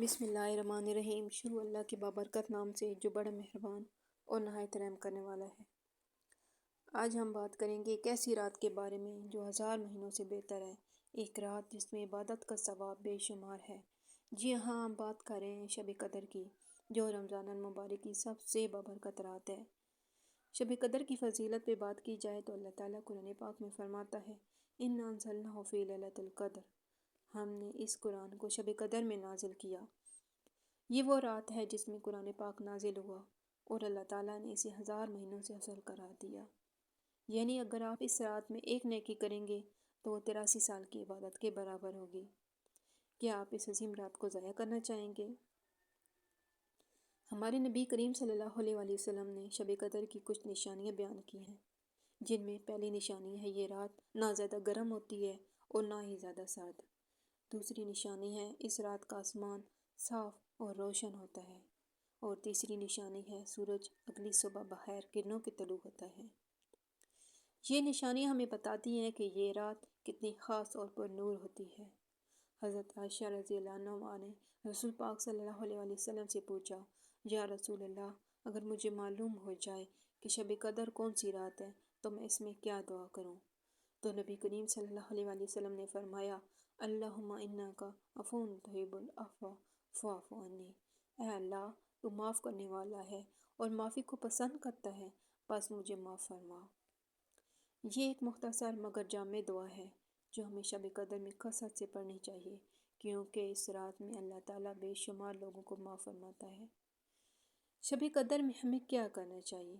بسم اللہ الرحمن الرحیم۔ شروع اللہ کے بابرکت نام سے جو بڑا مہربان اور نہایت رحم کرنے والا ہے۔ آج ہم بات کریں گے ایک ایسی رات کے بارے میں جو 1000 مہینوں سے بہتر ہے، ایک رات جس میں عبادت کا ثواب بے شمار ہے۔ جی ہاں، ہم بات کر رہے ہیں شب قدر کی، جو رمضان المبارک کی سب سے بابرکت رات ہے۔ شب قدر کی فضیلت پہ بات کی جائے تو اللہ تعالیٰ قرآن پاک میں فرماتا ہے، اِنَّا أَنزَلْنَاهُ فِي لَيْلَةِ الْقَدْرِ، ہم نے اس قرآن کو شب قدر میں نازل کیا۔ یہ وہ رات ہے جس میں قرآن پاک نازل ہوا اور اللہ تعالیٰ نے اسے 1000 مہینوں سے افضل قرار دیا۔ یعنی اگر آپ اس رات میں ایک نیکی کریں گے تو وہ 83 سال کی عبادت کے برابر ہوگی۔ کیا آپ اس عظیم رات کو ضائع کرنا چاہیں گے؟ ہمارے نبی کریم صلی اللہ علیہ وآلہ وسلم نے شب قدر کی کچھ نشانیاں بیان کی ہیں، جن میں پہلی نشانی ہے یہ رات نہ زیادہ گرم ہوتی ہے اور نہ ہی زیادہ سرد۔ دوسری نشانی ہے اس رات کا آسمان صاف اور روشن ہوتا ہے، اور تیسری نشانی ہے سورج اگلی صبح بخیر کرنوں کے طلوع ہوتا ہے۔ یہ نشانیاں ہمیں بتاتی ہیں کہ یہ رات کتنی خاص اور پر نور ہوتی ہے۔ حضرت عائشہ رضی اللہ عنہا نے رسول پاک صلی اللہ علیہ وآلہ وسلم سے پوچھا، یا رسول اللہ، اگر مجھے معلوم ہو جائے کہ شب قدر کون سی رات ہے تو میں اس میں کیا دعا کروں؟ تو نبی کریم صلی اللہ علیہ وآلہ وسلم نے فرمایا، اللہم انک عفو تحب العفو فاعف عنی، اے اللہ، تو معاف کرنے والا ہے اور معافی کو پسند کرتا ہے، بس مجھے معاف فرما۔ یہ ایک مختصر مگر جامع دعا ہے جو ہمیں شب قدر میں کثرت سے پڑھنی چاہیے، کیونکہ اس رات میں اللہ تعالیٰ بے شمار لوگوں کو معاف فرماتا ہے۔ شب قدر میں ہمیں کیا کرنا چاہیے؟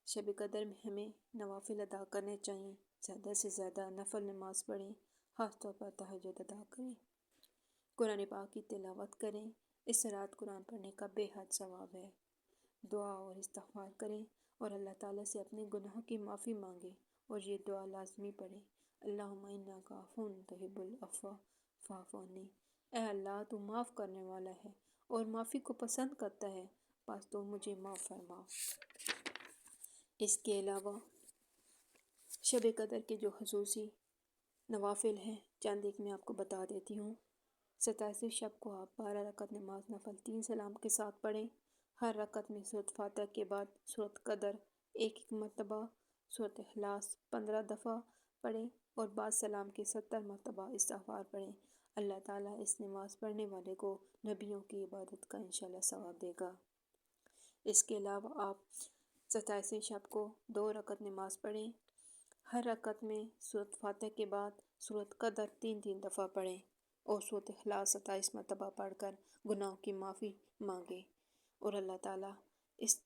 شب قدر میں ہمیں نوافل ادا کرنے چاہیے، زیادہ سے زیادہ نفل نماز پڑھیں، خاص طور پر تہجد ادا کریں، قرآن پاک کی تلاوت کریں۔ اس رات قرآن پڑھنے کا بے حد ثواب ہے۔ دعا اور استغفار کریں اور اللہ تعالیٰ سے اپنے گناہوں کی معافی مانگیں، اور یہ دعا لازمی پڑھیں، اللہم انک عفو تحب العفو فاعف عنی، اے اللہ، تو معاف کرنے والا ہے اور معافی کو پسند کرتا ہے، بس تو مجھے معاف فرما۔ اس کے علاوہ شب قدر کے جو خصوصی نوافل ہیں، چند ایک میں آپ کو بتا دیتی ہوں۔ 27 شب کو آپ 12 رکعت نماز نفل 3 سلام کے ساتھ پڑھیں۔ ہر رکعت میں سورۃ فاتحہ کے بعد سورۃ قدر ایک مرتبہ، سورۃ اخلاص 15 دفعہ پڑھیں اور بعد سلام کے 70 مرتبہ استغفار پڑھیں۔ اللہ تعالیٰ اس نماز پڑھنے والے کو نبیوں کی عبادت کا انشاءاللہ ثواب دے گا۔ اس کے علاوہ آپ 27 شب کو 2 رکعت نماز پڑھیں۔ ہر رکعت میں سورۃ فاتحہ کے بعد سورۃ قدر 3 دفعہ پڑھیں اور سورۃ اخلاص 27 مرتبہ پڑھ کر گناہوں کی معافی مانگیں، اور اللہ تعالیٰ اس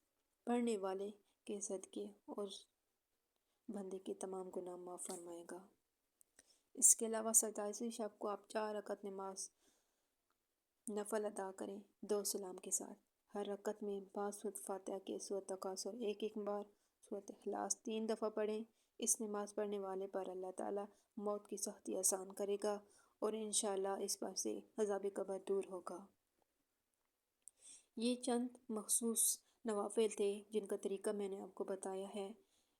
پڑھنے والے کے صدقے اور بندے کے تمام گناہ معاف فرمائے گا۔ اس کے علاوہ 27 شب کو آپ 4 رکعت نماز نفل ادا کریں 2 سلام کے ساتھ۔ ہر رکعت میں بعد سورۃ فاتحہ کے سورۃ تکاثر ایک بار، سورۃ اخلاص 3 دفعہ پڑھیں۔ اس نماز پڑھنے والے پر اللہ تعالیٰ موت کی سختی آسان کرے گا اور انشاءاللہ اس پر سے عذاب قبر دور ہوگا۔ یہ چند مخصوص نوافل تھے جن کا طریقہ میں نے آپ کو بتایا ہے۔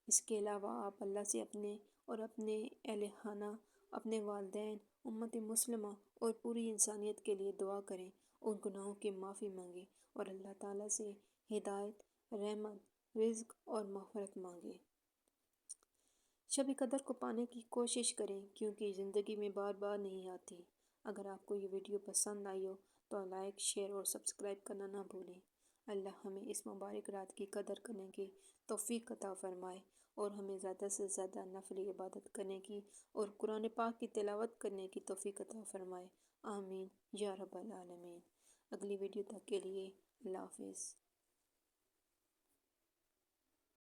اس کے علاوہ آپ اللہ سے اپنے اور اپنے اہل خانہ، اپنے والدین، امت مسلمہ اور پوری انسانیت کے لیے دعا کریں، ان گناہوں کی معافی مانگیں اور اللہ تعالیٰ سے ہدایت، رحمت، رزق اور مغفرت مانگیں۔ شب قدر کو پانے کی کوشش کریں، کیونکہ زندگی میں بار بار نہیں آتی۔ اگر آپ کو یہ ویڈیو پسند آئی ہو تو لائک، شیئر اور سبسکرائب کرنا نہ بھولیں۔ اللہ ہمیں اس مبارک رات کی قدر کرنے کی توفیق عطا فرمائے اور ہمیں زیادہ سے زیادہ نفلی عبادت کرنے کی اور قرآن پاک کی تلاوت کرنے کی توفیق عطا فرمائے، آمین یا رب العالمین۔ اگلی ویڈیو تک کے لیے اللہ حافظ۔